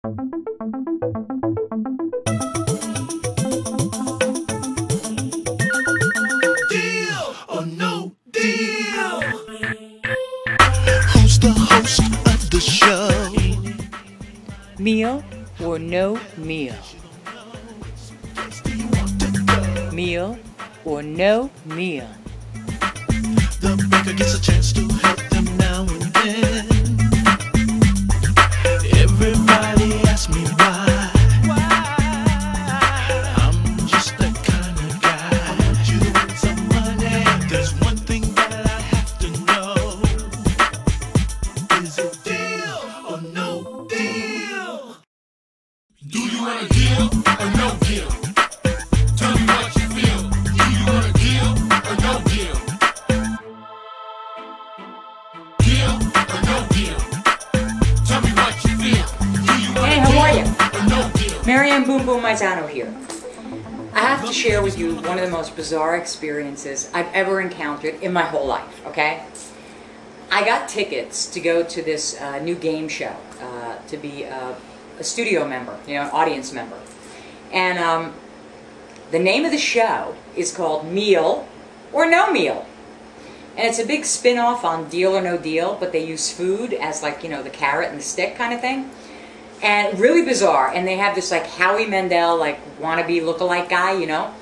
Deal or no deal? Who's the host of the show? Meal or no meal? Meal or no meal? The baker gets a chance to help them now and then. Everybody asks me why. I'm just that kind of guy. I want you to win some money. There's one thing that I have to know. Is it deal or no deal? Do you want a deal or no deal? Tell me what you feel. Do you want a deal or no deal? Deal or no deal? Tell me what you feel. Do you want Hey, a how are deal you? or no deal? Marianne Boom Boom Maizano here. I have to share with you one of the most bizarre experiences I've ever encountered in my whole life, okay? I got tickets to go to this new game show, to be a studio member, you know, an audience member. And the name of the show is called Meal or No Meal. And it's a big spin-off on Deal or No Deal, but they use food as like, you know, the carrot and the stick kind of thing. And really bizarre. And they have this like Howie Mandel, like wannabe lookalike guy, you know.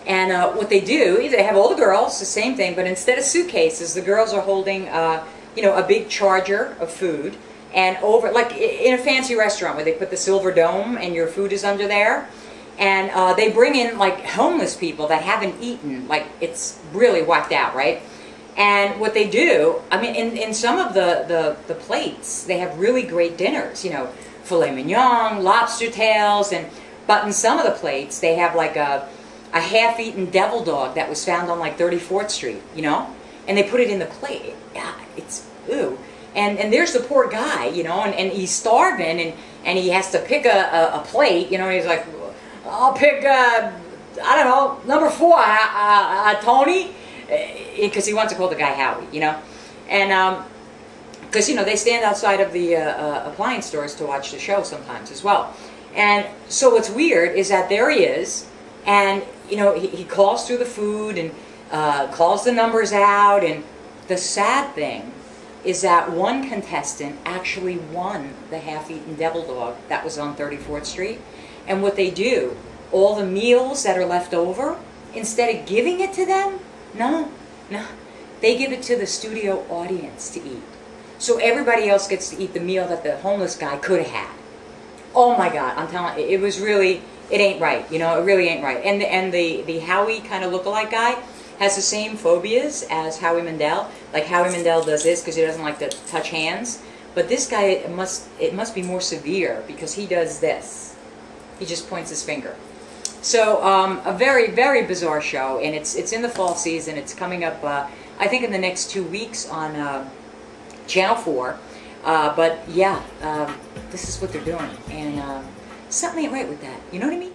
And what they do, they have all the girls, the same thing, but instead of suitcases, the girls are holding, you know, a big charger of food. And over, like in a fancy restaurant where they put the silver dome and your food is under there. And they bring in like homeless people that haven't eaten, like it's really wiped out, right? And what they do, I mean, in some of the plates, they have really great dinners, you know, filet mignon, lobster tails, but in some of the plates, they have like a half-eaten devil dog that was found on like 34th Street, you know? And they put it in the plate. Yeah, it's, ooh. And there's the poor guy, you know, and he's starving, and he has to pick a plate, you know, and he's like, I'll pick, I don't know, number 4, Tony, because he wants to call the guy Howie, you know, and because, you know, they stand outside of the appliance stores to watch the show sometimes as well. And so what's weird is that there he is, and, you know, he calls through the food and calls the numbers out, and the sad thing is that one contestant actually won the half-eaten devil dog that was on 34th Street. And what they do, all the meals that are left over, instead of giving it to them, no, they give it to the studio audience to eat. So everybody else gets to eat the meal that the homeless guy could have had. Oh my God, I'm telling you, it was really, it ain't right, you know, it really ain't right. And the Howie kind of lookalike guy has the same phobias as Howie Mandel. Like Howie Mandel does this because he doesn't like to touch hands. But this guy, it must be more severe because he does this. He just points his finger. So a very, very bizarre show, and it's in the fall season. It's coming up, I think, in the next 2 weeks on Channel 4. But yeah, this is what they're doing, and something ain't right with that. You know what I mean?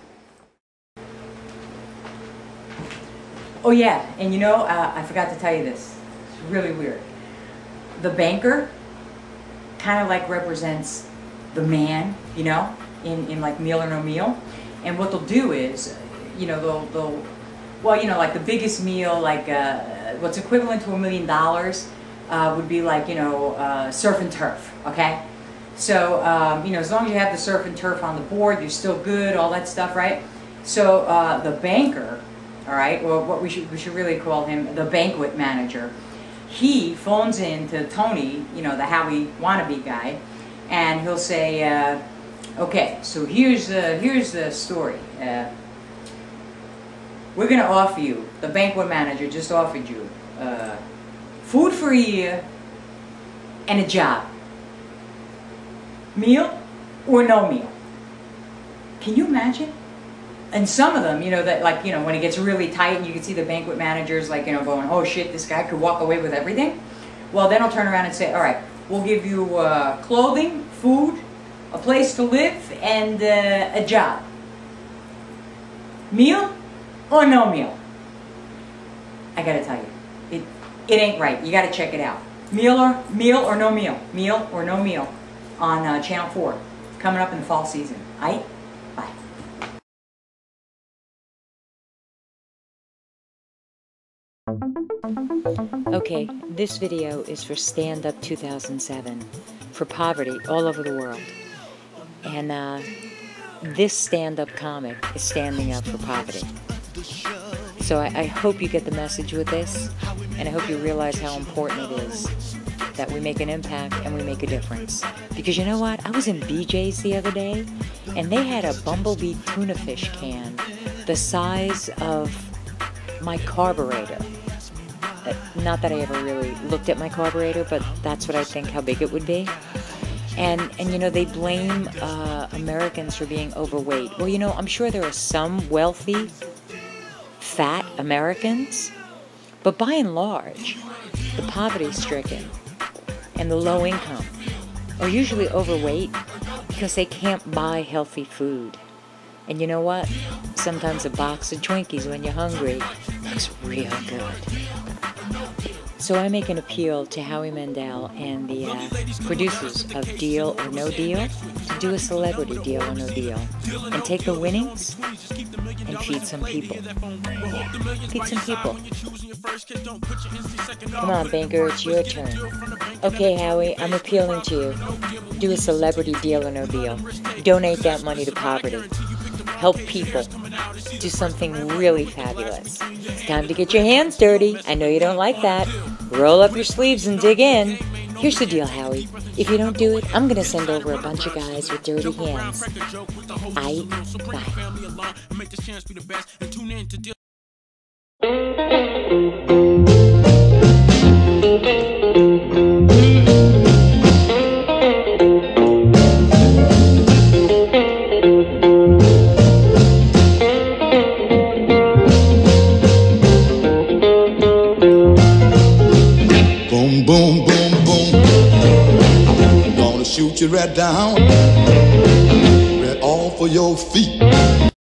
Oh yeah, and you know, I forgot to tell you this. It's really weird. The banker kind of like represents the man, you know, in like Meal or No Meal. And what they'll do is, you know, they'll well, you know, like the biggest meal, like what's equivalent to $1 million would be like, you know, surf and turf, okay? So, you know, as long as you have the surf and turf on the board, you're still good, all that stuff, right? So the banker, all right, well, what we should really call him the banquet manager. He phones in to Tony, you know, the Howie wannabe guy, and he'll say, okay, so here's the story. We're going to offer you, the banquet manager just offered you, food for a year and a job. Meal or no meal? Can you imagine? And some of them, you know, that like, you know, when it gets really tight and you can see the banquet managers like, you know, going, oh shit, this guy could walk away with everything. Well, then I'll turn around and say, all right, we'll give you clothing, food, a place to live, and a job. Meal or no meal? I gotta tell you, it ain't right. You gotta check it out. Meal or no meal? Meal or no meal on Channel 4. coming up in the fall season. Aight? Bye. Okay, this video is for Stand Up 2007, for poverty all over the world. And this stand-up comic is standing up for poverty. So I hope you get the message with this, and I hope you realize how important it is that we make an impact and we make a difference. Because you know what? I was in BJ's the other day, and they had a Bumblebee tuna fish can the size of my carburetor. Not that I ever really looked at my carburetor, but that's what I think how big it would be. And you know, they blame Americans for being overweight. Well, you know, I'm sure there are some wealthy, fat Americans, but by and large, the poverty-stricken and the low income are usually overweight because they can't buy healthy food. And you know what? Sometimes a box of Twinkies when you're hungry looks real good. So I make an appeal to Howie Mandel and the producers of Deal or No Deal to do a celebrity Deal or No Deal and take the winnings and feed some people. Yeah, feed some people. Come on, banker, it's your turn. Okay, Howie, I'm appealing to you. Do a celebrity Deal or No Deal. Donate that money to poverty. Help people. Do something really fabulous. It's time to get your hands dirty. I know you don't like that. Roll up your sleeves and dig in. Here's the deal, Howie. If you don't do it, I'm going to send over a bunch of guys with dirty hands. Bye. Boom, boom, boom, boom. Gonna shoot you right down, right off of your feet.